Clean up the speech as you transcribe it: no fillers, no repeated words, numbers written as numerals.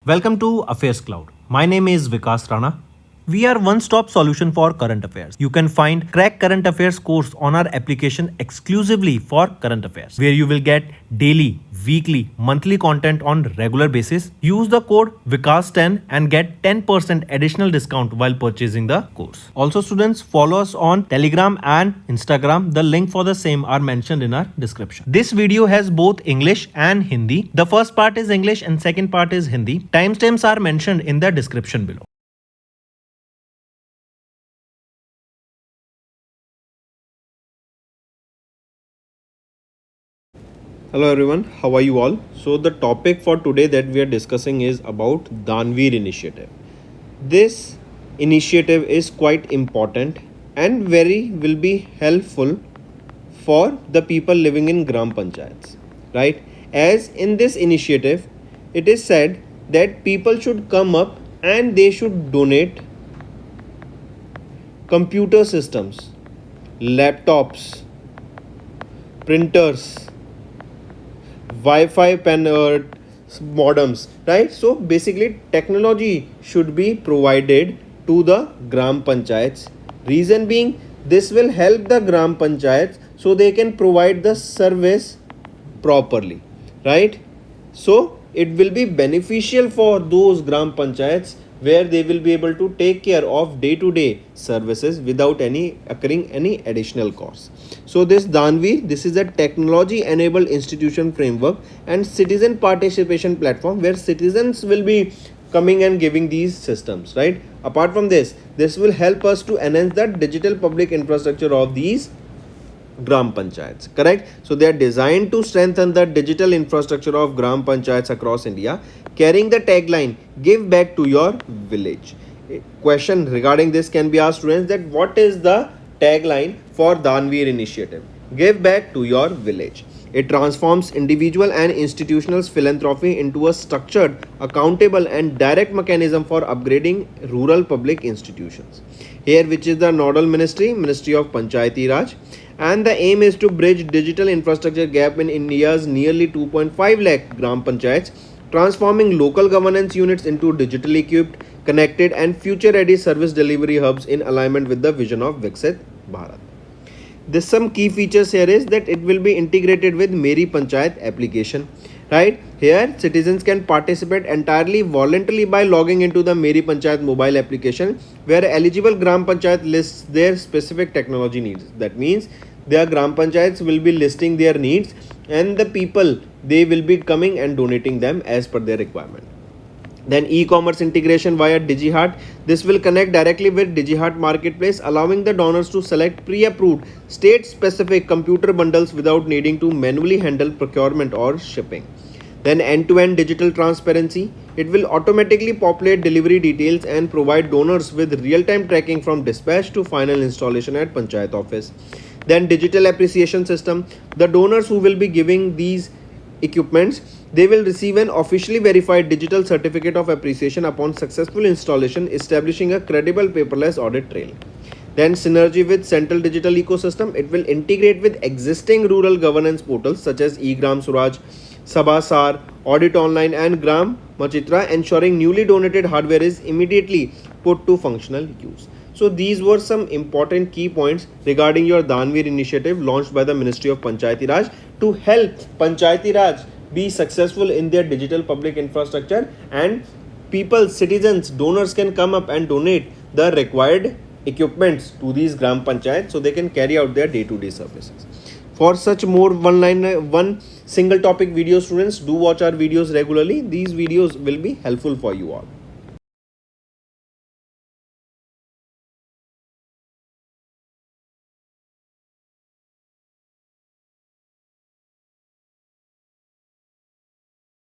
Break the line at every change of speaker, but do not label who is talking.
Welcome to AffairsCloud. My name is Vikas Rana. We are one-stop solution for current affairs. You can find Crack Current Affairs course on our application exclusively for current affairs, where you will get daily, weekly, monthly content on regular basis. Use the code Vikas10 and get 10% additional discount while purchasing the course. Also, students, follow us on Telegram and Instagram. The link for the same are mentioned in our description. This video has both English and Hindi. The first part is English and second part is Hindi. Timestamps are mentioned in the description below. Hello everyone, how are you all? So the topic for today that we are discussing is about DAANVEER Initiative. This initiative is quite important and will be helpful for the people living in Gram Panchayats, right? As in this initiative, it is said that people should come up and they should donate computer systems, laptops, printers, Wi-Fi modems, right? So basically technology should be provided to the Gram Panchayats. Reason being, this will help the Gram Panchayats so they can provide the service properly, right? So it will be beneficial for those Gram Panchayats where they will be able to take care of day-to-day services without occurring any additional costs. So this DAANVEER, this is a technology-enabled institution framework and citizen participation platform where citizens will be coming and giving these systems, right? Apart from this will help us to enhance the digital public infrastructure of these Gram Panchayats, correct? So they are designed to strengthen the digital infrastructure of Gram Panchayats across India, carrying the tagline, give back to your village. A question regarding this can be asked students that what is the tagline for DAANVEER Initiative? Give back to your village. It transforms individual and institutional philanthropy into a structured, accountable and direct mechanism for upgrading rural public institutions. Here, which is the nodal ministry, Ministry of Panchayati Raj, and the aim is to bridge digital infrastructure gap in India's nearly 2.5 lakh Gram Panchayats, transforming local governance units into digitally equipped, connected and future-ready service delivery hubs in alignment with the vision of Viksit Bharat. This some key features here is that it will be integrated with Meri Panchayat application, right? Here citizens can participate entirely voluntarily by logging into the Meri Panchayat mobile application where eligible Gram Panchayat lists their specific technology needs. That means their Gram Panchayats will be listing their needs and the people they will be coming and donating them as per their requirement. Then e-commerce integration via DigiHeart. This will connect directly with DigiHeart marketplace, allowing the donors to select pre-approved state-specific computer bundles without needing to manually handle procurement or shipping. Then end-to-end digital transparency. It will automatically populate delivery details and provide donors with real-time tracking from dispatch to final installation at Panchayat office. Then digital appreciation system. The donors who will be giving these equipments, they will receive an officially verified digital certificate of appreciation upon successful installation, establishing a credible paperless audit trail. Then synergy with central digital ecosystem. It will integrate with existing rural governance portals such as eGram Suraj, Sabasar, Audit Online and Gram Machitra, ensuring newly donated hardware is immediately put to functional use. So these were some important key points regarding your DAANVEER initiative launched by the Ministry of Panchayati Raj to help Panchayati Raj be successful in their digital public infrastructure, and people, citizens, donors can come up and donate the required equipments to these Gram Panchayats so they can carry out their day-to-day services. For such more one single topic videos, students, do watch our videos regularly. These videos will be helpful for you all.